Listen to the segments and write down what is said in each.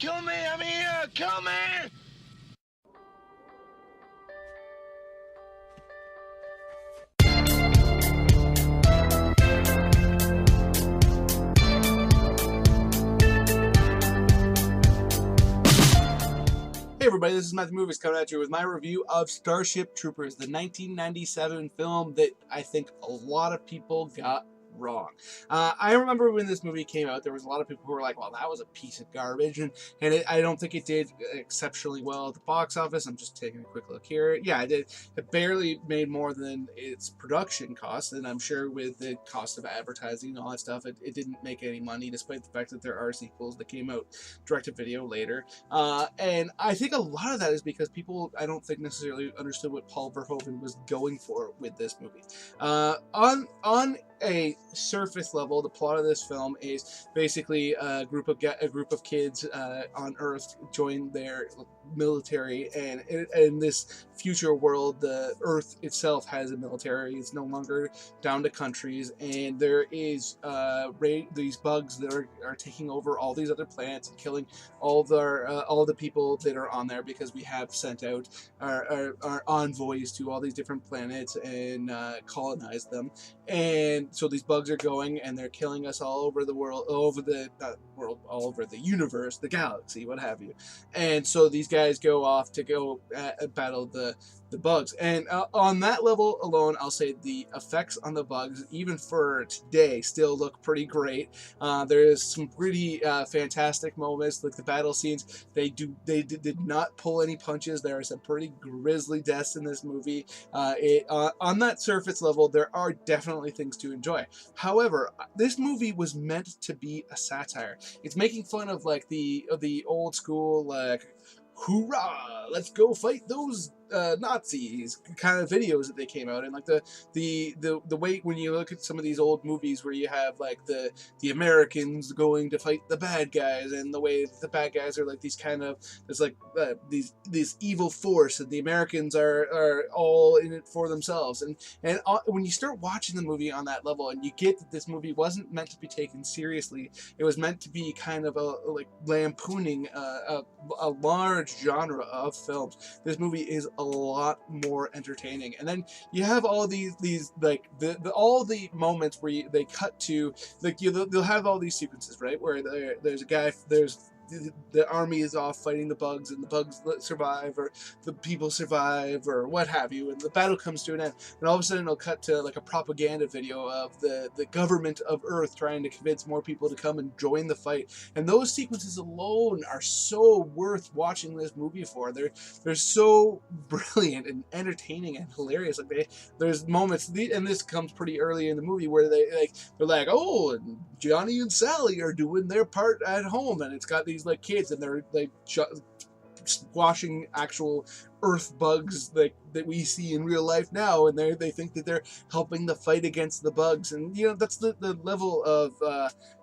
Kill me! I'm here! Kill me! Hey everybody, this is Matthew Movies coming at you with my review of Starship Troopers, the 1997 film that I think a lot of people got wrong. I remember when this movie came out, there was a lot of people who were like, well, that was a piece of garbage, and I don't think it did exceptionally well at the box office. I'm just taking a quick look here. Yeah, it barely made more than its production cost, and I'm sure with the cost of advertising and all that stuff, it didn't make any money, despite the fact that there are sequels that came out direct-to-video later. And I think a lot of that is because people, I don't think, necessarily understood what Paul Verhoeven was going for with this movie. On a surface level, the plot of this film is basically a group of kids on Earth join their military, and in this future world, the Earth itself has a military. It's no longer down to countries, and there is these bugs that are taking over all these other planets and killing all the people that are on there, because we have sent out our envoys to all these different planets and colonized them. And so these bugs are going and they're killing us all over the world, all over the universe, the galaxy, what have you. And so these guys go off to go battle the bugs. And on that level alone, I'll say the effects on the bugs, even for today, still look pretty great. There's some pretty fantastic moments, like the battle scenes. They did not pull any punches. There are some pretty grisly deaths in this movie. On that surface level, there are definitely things to enjoy. However, this movie was meant to be a satire. It's making fun of like the old school, like, hoorah, let's go fight those Nazis kind of videos that they came out in, like the way when you look at some of these old movies where you have like the Americans going to fight the bad guys, and the way the bad guys are like these kind of, there's like this evil force, and the Americans are all in it for themselves. And when you start watching the movie on that level, and you get that this movie wasn't meant to be taken seriously, it was meant to be kind of like lampooning a large genre of films. This movie is a lot more entertaining. And then you have all these like all the moments where they cut to, like, they'll have all these sequences, right, where there's the army is off fighting the bugs, and the bugs survive, or the people survive, or what have you, and the battle comes to an end, and all of a sudden it'll cut to like a propaganda video of the government of Earth trying to convince more people to come and join the fight. And those sequences alone are so worth watching this movie for. They're so brilliant and entertaining and hilarious. Like there's moments, and this comes pretty early in the movie, where they're like, oh, Johnny and Sally are doing their part at home, and it's got these like kids, and they're like squashing actual Earth bugs like that we see in real life now, and they think that they're helping the fight against the bugs. And that's the level of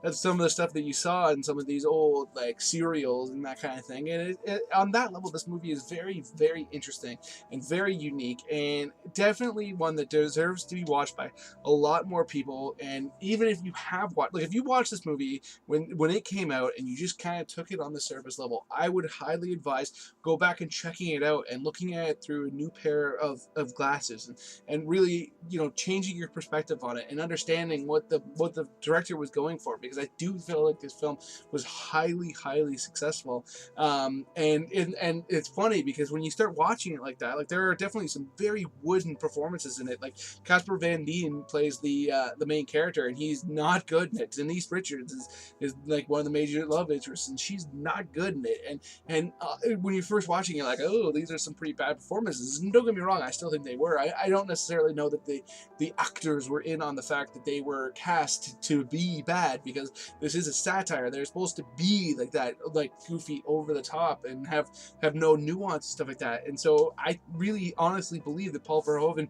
that's some of the stuff that you saw in some of these old like serials and that kind of thing. And on that level, this movie is very, very interesting and very unique, and definitely one that deserves to be watched by a lot more people. And even if you have watched, like, if you watched this movie when it came out and you just kind of took it on the surface level, I would highly advise go back and checking it out and looking at it through a new pair of glasses, and really changing your perspective on it and understanding what the director was going for, because I do feel like this film was highly successful. And it's funny because when you start watching it like that, like, there are definitely some very wooden performances in it. Like Casper Van Dien plays the main character, and he's not good in it. Denise Richards is like one of the major love interests, and she's not good in it. And when you're first watching it, like, oh, these are some pretty bad performances. And don't get me wrong, I still think they were. I don't necessarily know that the actors were in on the fact that they were cast to be bad, because this is a satire. They're supposed to be like that, like goofy, over the top, and have no nuance and stuff like that. And so I really honestly believe that Paul Verhoeven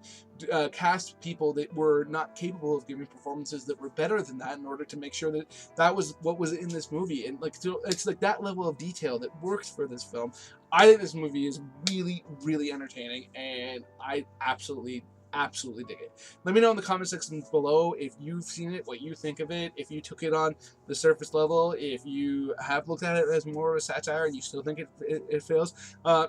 cast people that were not capable of giving performances that were better than that, in order to make sure that that was what was in this movie. And like, so it's like that level of detail that works for this film. I think this movie is really, really entertaining, and I absolutely absolutely dig it. Let me know in the comment section below if you've seen it, what you think of it, if you took it on the surface level, if you have looked at it as more of a satire and you still think it fails.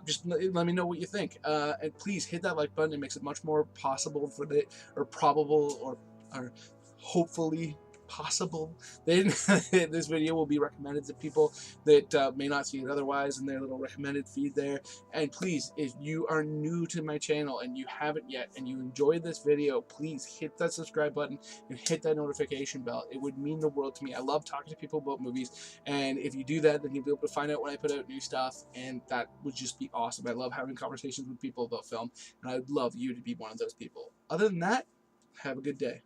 Just let me know what you think. And please hit that like button. It makes it much more possible for the, or probable, or hopefully possible, then this video will be recommended to people that may not see it otherwise in their little recommended feed there. And please, if you are new to my channel and you haven't yet and you enjoyed this video, please hit that subscribe button and hit that notification bell. It would mean the world to me. I love talking to people about movies, and if you do that, then you'll be able to find out when I put out new stuff, and that would just be awesome. I love having conversations with people about film, and I'd love you to be one of those people. Other than that, have a good day.